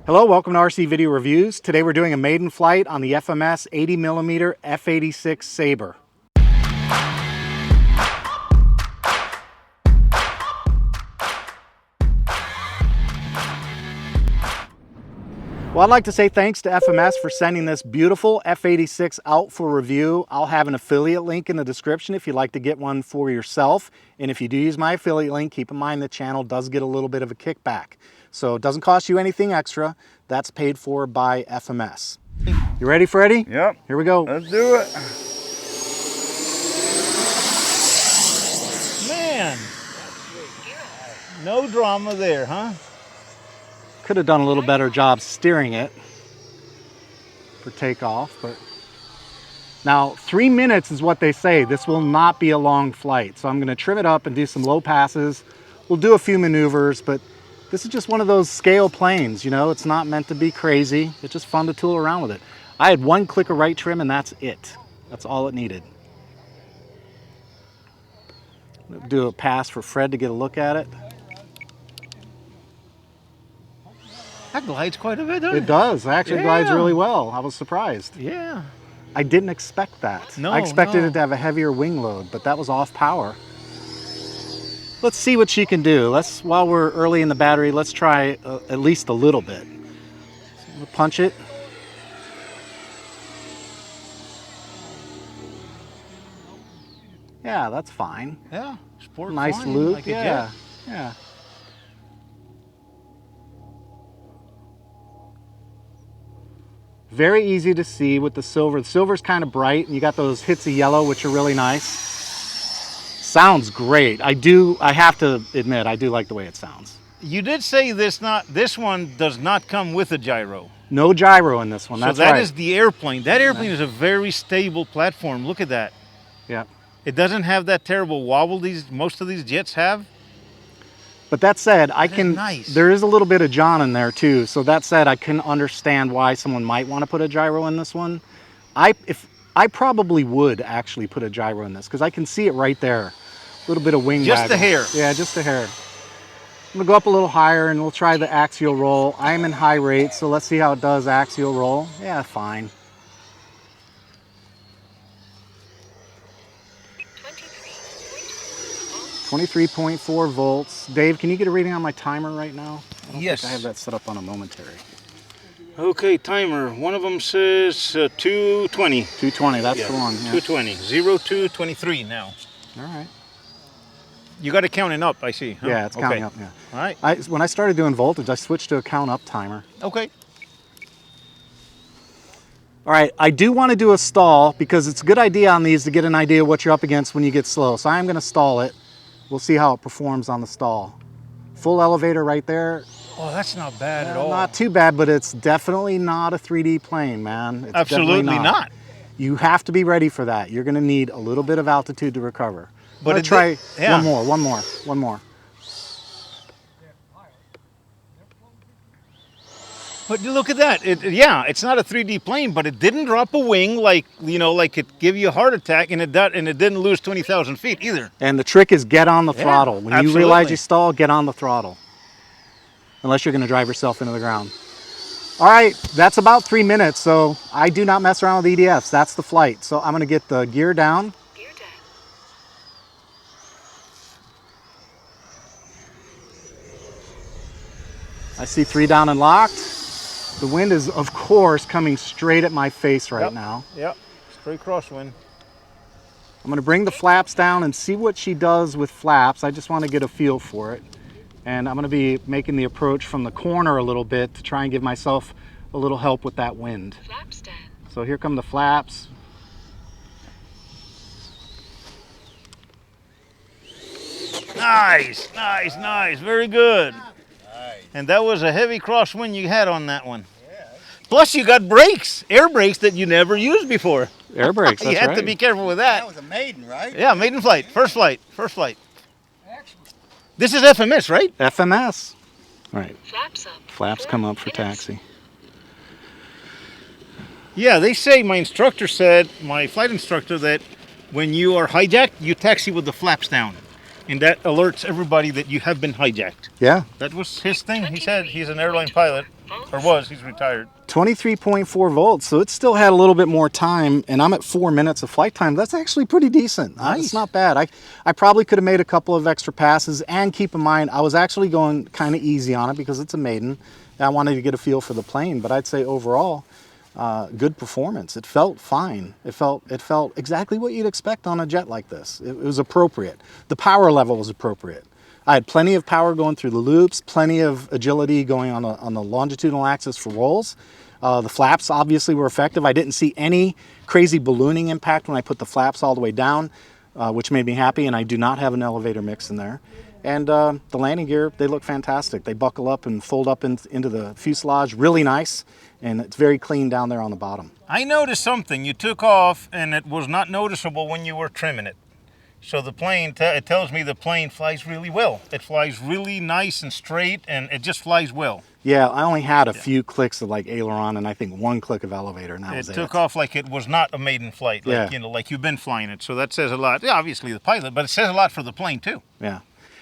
Hello, welcome to RC Video Reviews. Today we're doing a maiden flight on the FMS 80mm F-86 Saber. Well, I'd like to say thanks to FMS for sending this beautiful F-86 out for review. I'll have an affiliate link in the description if you'd like to get one for yourself. And if you do use my affiliate link, keep in mind the channel does get a little bit of a kickback. So it doesn't cost you anything extra. That's paid for by FMS. You ready, Freddie? Yep. Here we go. Let's do it. Man, no drama there, huh? Could have done a little better job steering it for takeoff, but now 3 minutes is what they say. This will not be a long flight, so I'm going to trim it up and do some low passes. We'll do a few maneuvers, but this is just one of those scale planes, you know, it's not meant to be crazy. It's just fun to tool around with it. I had one click of right trim and that's it. That's all it needed. Do a pass for Fred to get a look at it. That glides quite a bit, doesn't it? It does. It actually glides really well. I was surprised. Yeah. I didn't expect that. No, I expected no. it to have a heavier wing load, but that was off power. Let's see what she can do. While we're early in the battery, let's try at least a little bit. We'll punch it. Yeah, that's fine. Yeah. Sport Nice flying, loop. like a Yeah. jet. Yeah. Very easy to see with the silver. The silver's kind of bright, and you got those hits of yellow, which are really nice. Sounds great. I have to admit, I do like the way it sounds. You did say this one does not come with a gyro. No gyro in this one, that's so that right. is the airplane. That airplane is a very stable platform. Look at that. Yeah. It doesn't have that terrible wobble most of these jets have. But that said, Nice. there is a little bit of John in there too. So that said, I can understand why someone might want to put a gyro in this one. I probably would actually put a gyro in this because I can see it right there. A little bit of wing Just waggle. a hair. Yeah, just a hair. I'm gonna go up a little higher and we'll try the axial roll. I am in high rate, so let's see how it does axial roll. Yeah, fine. 23.4 volts. Dave, can you get a reading on my timer right now? I don't Yes. think I have that set up on a momentary. Okay, timer. One of them says 220. 220, that's the one. Yeah. 220. 0223 now. All right. You got it counting up, I see. Huh? Yeah, it's counting up, yeah. All right. When I started doing voltage, I switched to a count up timer. Okay. All right, I do want to do a stall because it's a good idea on these to get an idea of what you're up against when you get slow. So I am going to stall it. We'll see how it performs on the stall. Full elevator right there. Oh, that's not bad at all. Not too bad, but it's definitely not a 3D plane, man. It's Absolutely definitely not. You have to be ready for that. You're going to need a little bit of altitude to recover. But Let's try yeah. one more. But look at that. It's not a 3D plane, but it didn't drop a wing like it give you a heart attack, and it didn't lose 20,000 feet either. And the trick is get on the throttle. When you realize you stall, get on the throttle. Unless you're going to drive yourself into the ground. All right, that's about 3 minutes, so I do not mess around with EDFs. That's the flight. So I'm going to get the gear down. I see 3 down and locked. The wind is, of course, coming straight at my face right now. Yep, straight crosswind. I'm going to bring the flaps down and see what she does with flaps. I just want to get a feel for it. And I'm going to be making the approach from the corner a little bit to try and give myself a little help with that wind. Flaps down. So here come the flaps. Nice, nice, nice. Very good. And that was a heavy crosswind you had on that one. Yeah. Plus you got brakes, air brakes that you never used before. Air brakes, that's You had right. to be careful with that. That was a maiden, right? Yeah, maiden flight, first flight. This is FMS, right? FMS. All right, Flaps up. flaps come up for taxi. Yeah, they say, my instructor said, my flight instructor, that when you are hijacked, you taxi with the flaps down. and that alerts everybody that you have been hijacked. Yeah. That was his thing. He said he's an airline pilot, or was. He's retired. 23.4 volts, so it still had a little bit more time, and I'm at 4 minutes of flight time. That's actually pretty decent. Nice. It's not bad. I probably could have made a couple of extra passes, and keep in mind, I was actually going kind of easy on it because it's a Maiden. I wanted to get a feel for the plane, but I'd say overall, good performance. It felt fine. It felt exactly what you'd expect on a jet like this. It was appropriate. The power level was appropriate. I had plenty of power going through the loops, plenty of agility going on the longitudinal axis for rolls. The flaps obviously were effective. I didn't see any crazy ballooning impact when I put the flaps all the way down, which made me happy, and I do not have an elevator mix in there. And the landing gear, they look fantastic. They buckle up and fold up into the fuselage, really nice, and it's very clean down there on the bottom. I noticed something. You took off, and it was not noticeable when you were trimming it. So the plane, it tells me the plane flies really well. It flies really nice and straight, and it just flies well. Yeah, I only had a few clicks of like aileron, and I think one click of elevator, and that was it. It took off like it was not a maiden flight, like, you know, like you've been flying it. So that says a lot. Yeah, obviously the pilot, but it says a lot for the plane too. Yeah.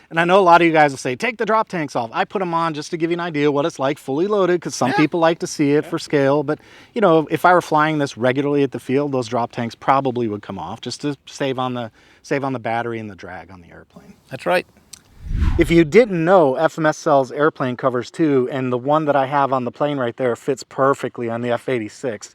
And I know a lot of you guys will say, take the drop tanks off. I put them on just to give you an idea what it's like fully loaded, because some people like to see it for scale. But, you know, if I were flying this regularly at the field, those drop tanks probably would come off just to save on the battery and the drag on the airplane. That's right. If you didn't know, FMS sells airplane covers too, and the one that I have on the plane right there fits perfectly on the F-86.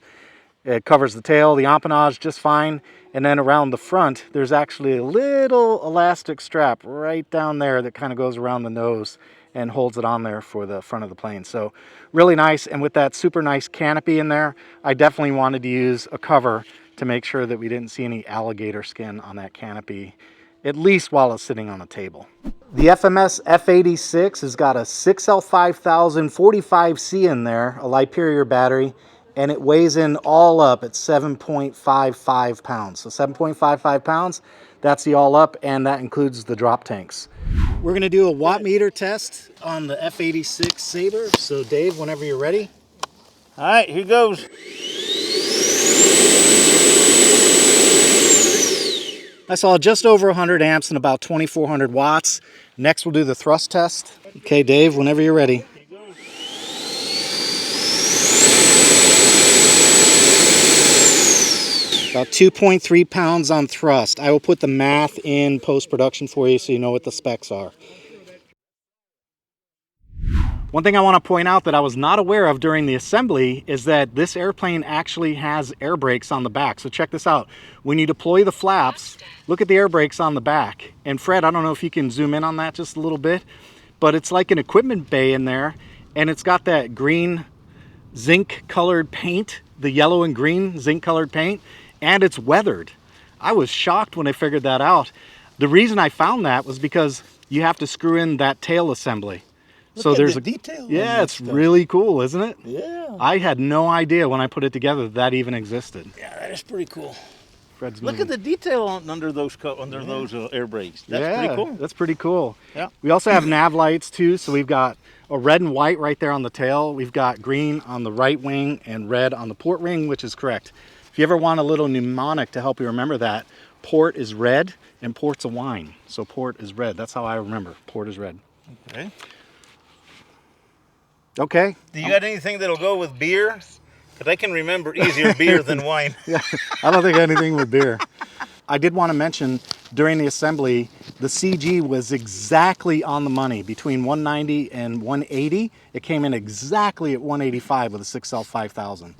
It covers the tail, the empennage just fine, and then around the front, there's actually a little elastic strap right down there that kind of goes around the nose and holds it on there for the front of the plane. So really nice, and with that super nice canopy in there, I definitely wanted to use a cover to make sure that we didn't see any alligator skin on that canopy, at least while it's sitting on a table. The FMS F-86 has got a 6L5000 45C in there, a Liperior battery, and it weighs in all up at 7.55 pounds. So 7.55 pounds, that's the all up, and that includes the drop tanks. We're gonna do a watt meter test on the F-86 Saber. So Dave, whenever you're ready. All right, here goes. I saw just over 100 amps and about 2,400 watts. Next we'll do the thrust test. Okay, Dave, whenever you're ready. About 2.3 pounds on thrust. I will put the math in post-production for you so you know what the specs are. One thing I want to point out that I was not aware of during the assembly is that this airplane actually has air brakes on the back. So check this out. When you deploy the flaps, look at the air brakes on the back. And Fred, I don't know if you can zoom in on that just a little bit, but it's like an equipment bay in there, and it's got that green zinc colored paint, the yellow and green zinc colored paint, and it's weathered. I was shocked when I figured that out. The reason I found that was because you have to screw in that tail assembly. So there's a detail. Yeah, it's really cool, isn't it? Yeah. I had no idea when I put it together that even existed. Yeah, that is pretty cool. Fred's Look at the detail under those air brakes. That's pretty cool. That's pretty cool. Yeah. We also have nav lights too. So we've got a red and white right there on the tail. We've got green on the right wing and red on the port wing, which is correct. If you ever want a little mnemonic to help you remember that, port is red and port's a wine. So port is red. That's how I remember. Port is red. Okay. Okay. Do you got anything that'll go with beer? Because I can remember easier beer than wine. Yeah, I don't think anything with beer. I did want to mention during the assembly, the CG was exactly on the money. Between 190 and 180, it came in exactly at 185 with a 6L5000.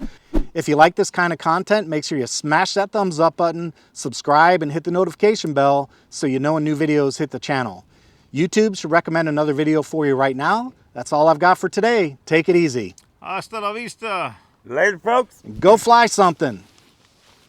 If you like this kind of content, make sure you smash that thumbs up button, subscribe, and hit the notification bell so you know when new videos hit the channel. YouTube should recommend another video for you right now. That's all I've got for today. Take it easy. Hasta la vista. Later, folks. Go fly something.